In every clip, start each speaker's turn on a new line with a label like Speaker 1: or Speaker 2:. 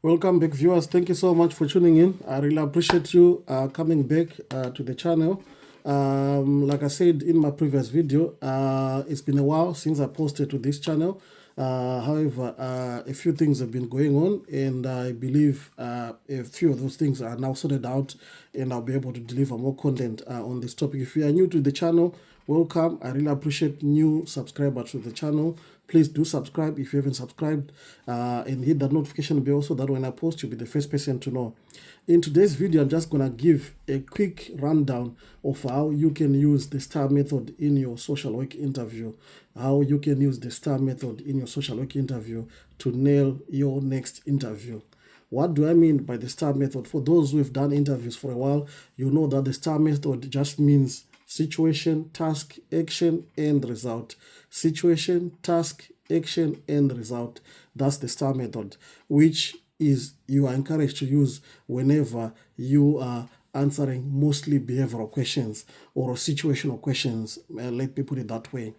Speaker 1: Welcome back, viewers. Thank you so much for tuning in. I really appreciate you coming back to the channel. Like I said in my previous video, it's been a while since I posted to this channel. However, a few things have been going on, and I believe a few of those things are now sorted out, and I'll be able to deliver more content on this topic. If you are new to the channel, welcome. I really appreciate new subscribers to the channel. Please do subscribe if you haven't subscribed, and hit that notification bell so that when I post, you'll be the first person to know. In today's video, I'm just going to give a quick rundown of how you can use the STAR method in your social work interview, how you can use the STAR method in your social work interview to nail your next interview. What do I mean by the STAR method? For those who have done interviews for a while, you know that the STAR method just means situation, task, action, end result. Situation, task, action, end result. That's the STAR method, which is you are encouraged to use whenever you are answering mostly behavioral questions or situational questions. Let me put it that way.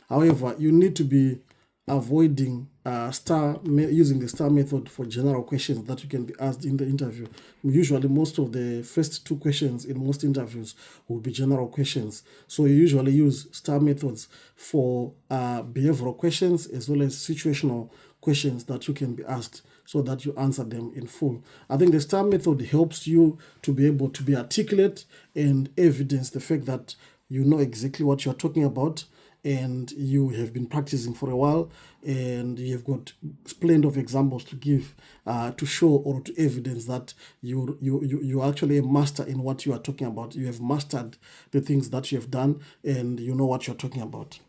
Speaker 1: However, you need to be avoiding using the STAR method for general questions that you can be asked in the interview. Usually, most of the first two questions in most interviews will be general questions. So you usually use STAR methods for behavioral questions as well as situational questions that you can be asked so that you answer them in full. I think the STAR method helps you to be able to be articulate and evidence the fact that you know exactly what you're talking about, and you have been practicing for a while, and you've got plenty of examples to give to show or to evidence that you actually a master in what you are talking about. You have mastered the things that you have done, and you know what you're talking about.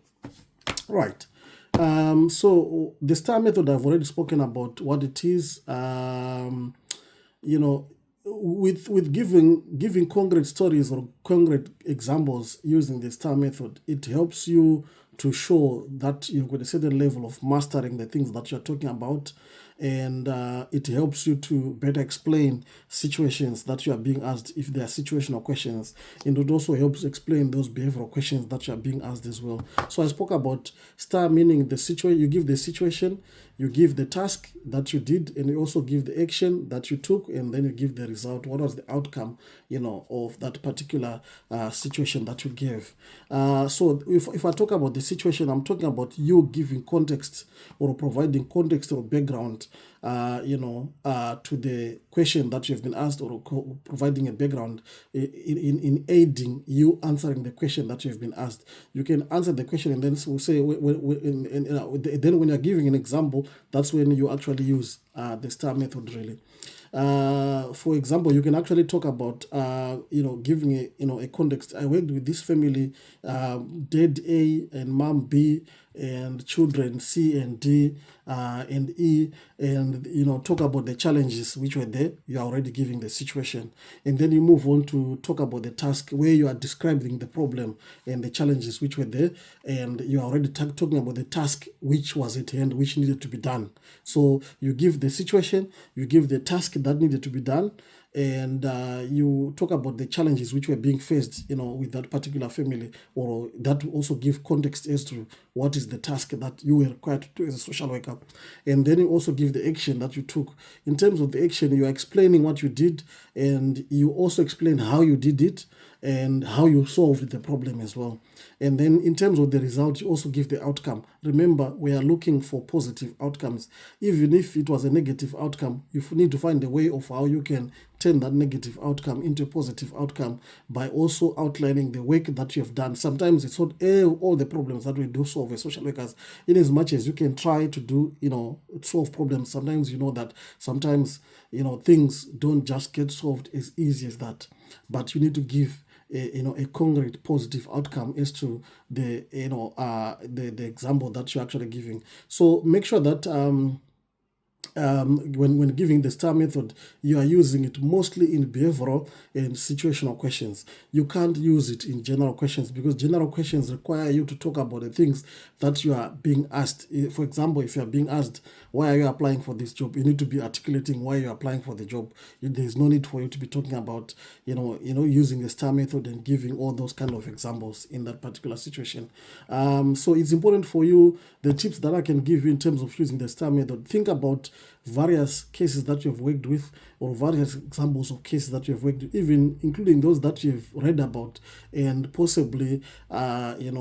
Speaker 1: Right. So the STAR method, I've already spoken about what it is. You know, with giving concrete stories or concrete examples using the STAR method, it helps you to show that you've got a certain level of mastering the things that you're talking about, and it helps you to better explain situations that you are being asked if they are situational questions, and it also helps explain those behavioral questions that you are being asked as well. So I spoke about STAR, meaning the situation. You give the situation, you give the task that you did, and you also give the action that you took, and then you give the result. What was the outcome, of that particular situation that you gave? So if I talk about the situation, I'm talking about you giving context or providing context or background, to the question that you've been asked, or providing a background in aiding you answering the question that you've been asked. You can answer the question, and then we'll say, then when you're giving an example, that's when you actually use the STAR method, really. For example, you can actually talk about, giving a context. I worked with this family, dad A and mom B, and children C and D and E, and talk about the challenges which were there. You are already giving the situation, and then you move on to talk about the task where you are describing the problem and the challenges which were there, and you are already talking about the task which was at hand, which needed to be done. So you give the situation, you give the task that needed to be done, and you talk about the challenges which were being faced, with that particular family, or that also give context as to what is the task that you were required to do as a social worker. And then you also give the action that you took. In terms of the action, you are explaining what you did, and you also explain how you did it and how you solved the problem as well. And then in terms of the result, you also give the outcome. Remember, we are looking for positive outcomes. Even if it was a negative outcome, you need to find a way of how you can turn that negative outcome into a positive outcome by also outlining the work that you have done. Sometimes it's not all the problems that we do solve as social workers. In as much as you can try to do, solve problems, sometimes that sometimes, things don't just get solved as easy as that. But you need to give a concrete positive outcome as to the the example that you're actually giving. So make sure that when giving the STAR method, you are using it mostly in behavioral and situational questions. You can't use it in general questions, because general questions require you to talk about the things that you are being asked. For example, if you are being asked, why are you applying for this job? You need to be articulating why you're applying for the job. There's no need for you to be talking about, using the STAR method and giving all those kind of examples in that particular situation. So it's important for you, the tips that I can give you in terms of using the STAR method. Think about various cases that you have worked with, or various examples of cases that you have worked with, even including those that you have read about and possibly,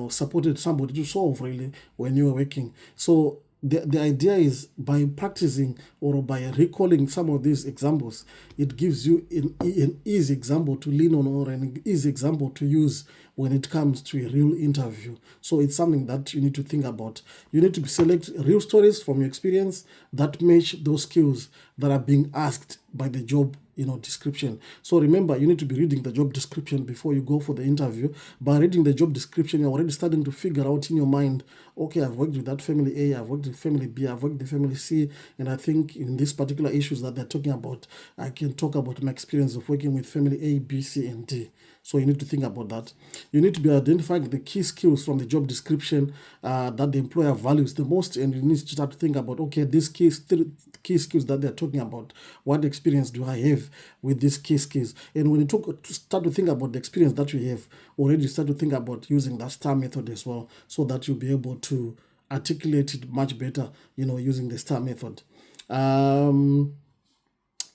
Speaker 1: supported somebody to solve really when you were working. So the idea is by practicing or by recalling some of these examples, it gives you an easy example to lean on or an easy example to use when it comes to a real interview. So it's something that you need to think about. You need to select real stories from your experience that match those skills that are being asked by the job description. So remember, you need to be reading the job description before you go for the interview. By reading the job description, you're already starting to figure out in your mind, okay, I've worked with that family A, I've worked with family B, I've worked with family C, and I think in these particular issues that they're talking about, I can talk about my experience of working with family A, B, C, and D. So you need to think about that. You need to be identifying the key skills from the job description that the employer values the most, and you need to start to think about, okay, these key skills that they're talking about, what experience do I have with these key skills? And when you start to think about the experience that you have, already start to think about using that STAR method as well, so that you'll be able to articulate it much better, using the STAR method. And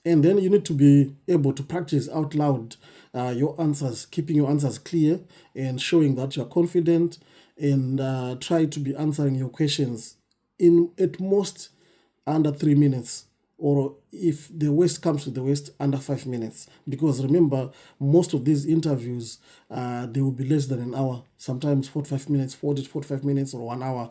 Speaker 1: then you need to be able to practice out loud your answers, keeping your answers clear and showing that you're confident, and try to be answering your questions in at most under 3 minutes, or if the worst comes to the worst, under 5 minutes. Because remember, most of these interviews, they will be less than an hour, sometimes 45 minutes, 40 to 45 minutes, or 1 hour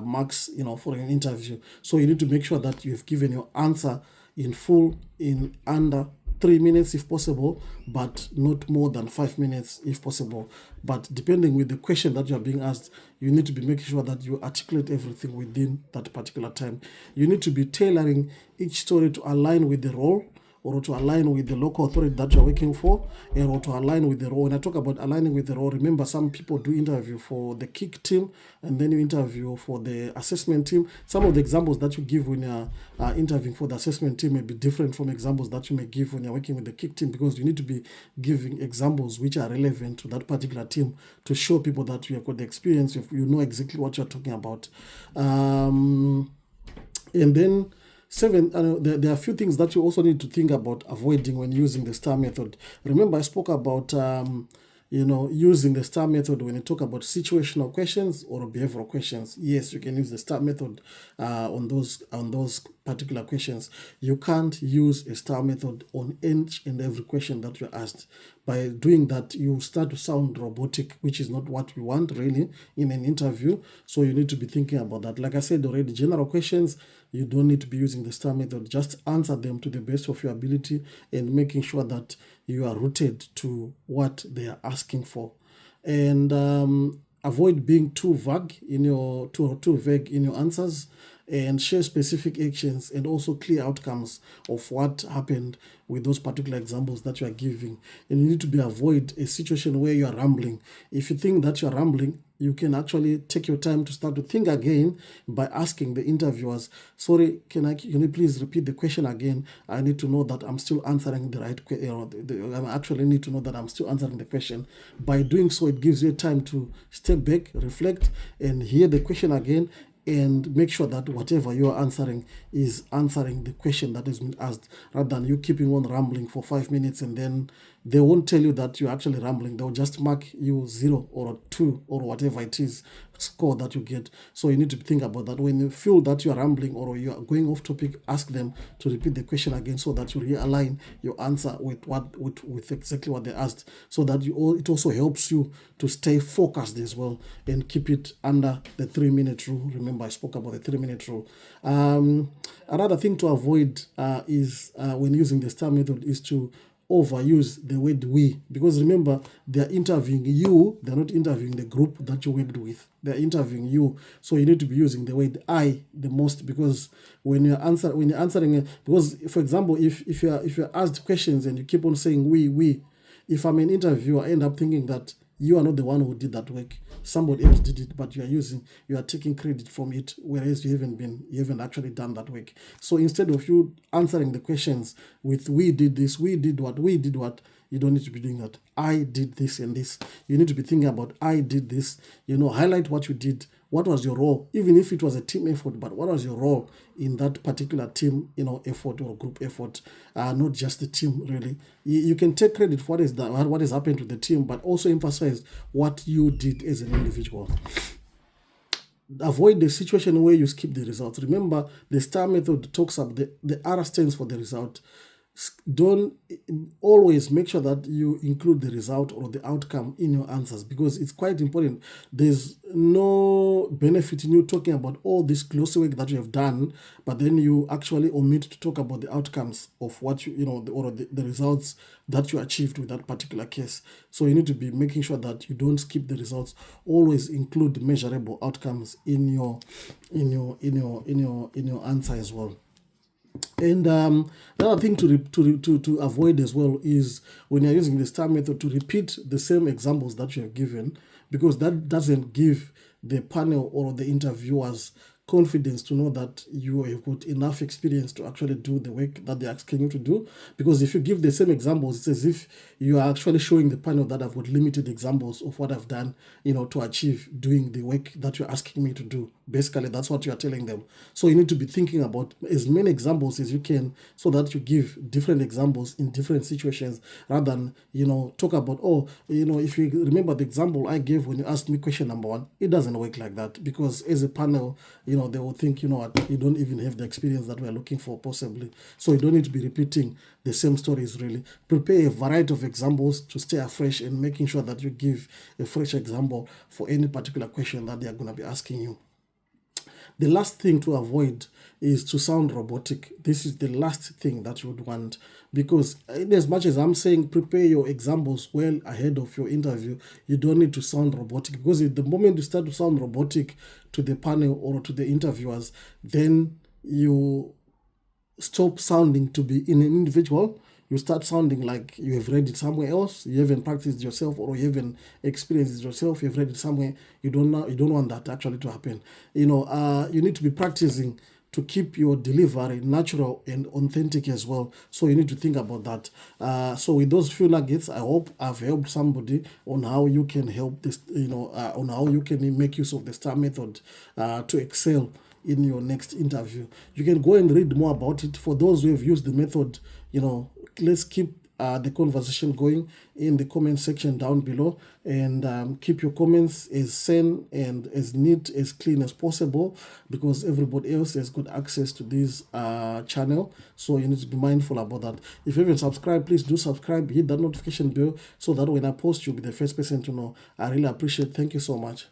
Speaker 1: max, for an interview. So you need to make sure that you've given your answer in full in under 3 minutes if possible, but not more than 5 minutes if possible. But depending with the question that you are being asked, you need to be making sure that you articulate everything within that particular time. You need to be tailoring each story to align with the role, or to align with the local authority that you're working for, or to align with the role. When I talk about aligning with the role, remember, some people do interview for the kick team, and then you interview for the assessment team. Some of the examples that you give when you're interviewing for the assessment team may be different from examples that you may give when you're working with the kick team, because you need to be giving examples which are relevant to that particular team to show people that you have got the experience, you know exactly what you're talking about. And then 7, there are a few things that you also need to think about avoiding when using the STAR method. Remember, I spoke about using the STAR method when you talk about situational questions or behavioral questions. Yes, you can use the STAR method on those particular questions. You can't use a STAR method on each and every question that you're asked. By doing that, you start to sound robotic, which is not what we want really in an interview. So you need to be thinking about that. Like I said already, general questions, you don't need to be using the STAR method. Just answer them to the best of your ability, and making sure that you are rooted to what they are asking for. And avoid being too vague in your answers, and share specific actions and also clear outcomes of what happened with those particular examples that you are giving. And you need to avoid a situation where you are rambling. If you think that you are rambling, you can actually take your time to start to think again by asking the interviewers, sorry, can you please repeat the question again? I need to know that I'm still answering the right question. I actually need to know that I'm still answering the question. By doing so, it gives you time to step back, reflect, and hear the question again, and make sure that whatever you are answering is answering the question that has been asked, rather than you keeping on rambling for 5 minutes, and then they won't tell you that you're actually rambling. They'll just mark you 0 or 2 or whatever it is score that you get. So you need to think about that. When you feel that you're rambling or you're going off topic, ask them to repeat the question again, so that you realign your answer with exactly what they asked, so that it also helps you to stay focused as well and keep it under the 3-minute rule. Remember, I spoke about the 3-minute rule. Another thing to avoid is when using the STAR method is to overuse the word we, because remember, they're interviewing you, they're not interviewing the group that you worked with, they're interviewing you. So you need to be using the word I the most, because when you're answering, because for example, if you're asked questions and you keep on saying we, if I'm an interviewer, I end up thinking that you are not the one who did that work. Somebody else did it, but you are taking credit from it, whereas you haven't actually done that work. So instead of you answering the questions with we did this, we did what, you don't need to be doing that. I did this and this. You need to be thinking about I did this. Highlight what you did what was your role, even if it was a team effort, but what was your role in that particular team, effort or group effort, not just the team really. You can take credit for what has happened to the team, but also emphasize what you did as an individual. Avoid the situation where you skip the result. Remember, the STAR method talks about the R stands for the result. Don't always make sure that you include the result or the outcome in your answers, because it's quite important. There's no benefit in you talking about all this glossy work that you have done, but then you actually omit to talk about the outcomes of what or the results that you achieved with that particular case. So you need to be making sure that you don't skip the results. Always include measurable outcomes in your answer as well. And another thing to avoid as well is when you're using the STAR method, to repeat the same examples that you have given, because that doesn't give the panel or the interviewers confidence to know that you have got enough experience to actually do the work that they're asking you to do. Because if you give the same examples, it's as if you are actually showing the panel that I've got limited examples of what I've done, to achieve doing the work that you're asking me to do. Basically, that's what you are telling them. So you need to be thinking about as many examples as you can, so that you give different examples in different situations, rather than, talk about, if you remember the example I gave when you asked me question number 1, it doesn't work like that, because as a panel, they will think, you don't even have the experience that we're looking for, possibly. So you don't need to be repeating the same stories, really. Prepare a variety of examples to stay afresh, and making sure that you give a fresh example for any particular question that they are going to be asking you. The last thing to avoid is to sound robotic. This is the last thing that you would want, because in as much as I'm saying prepare your examples well ahead of your interview, you don't need to sound robotic, because at the moment you start to sound robotic to the panel or to the interviewers, then you stop sounding to be in an individual. You start sounding like you have read it somewhere else, you haven't practiced yourself, or you haven't experienced it yourself, you've read it somewhere. You don't want that actually to happen. You need to be practicing to keep your delivery natural and authentic as well. So you need to think about that. So with those few nuggets, I hope I've helped somebody on how you can help this, on how you can make use of the STAR method to excel in your next interview. You can go and read more about it. For those who have used the method, let's keep the conversation going in the comment section down below, and keep your comments as sane and as neat, as clean as possible, because everybody else has got access to this channel. So you need to be mindful about that. If you haven't subscribed, please do subscribe, hit that notification bell, so that when I post, you'll be the first person to know. I really appreciate it. Thank you so much.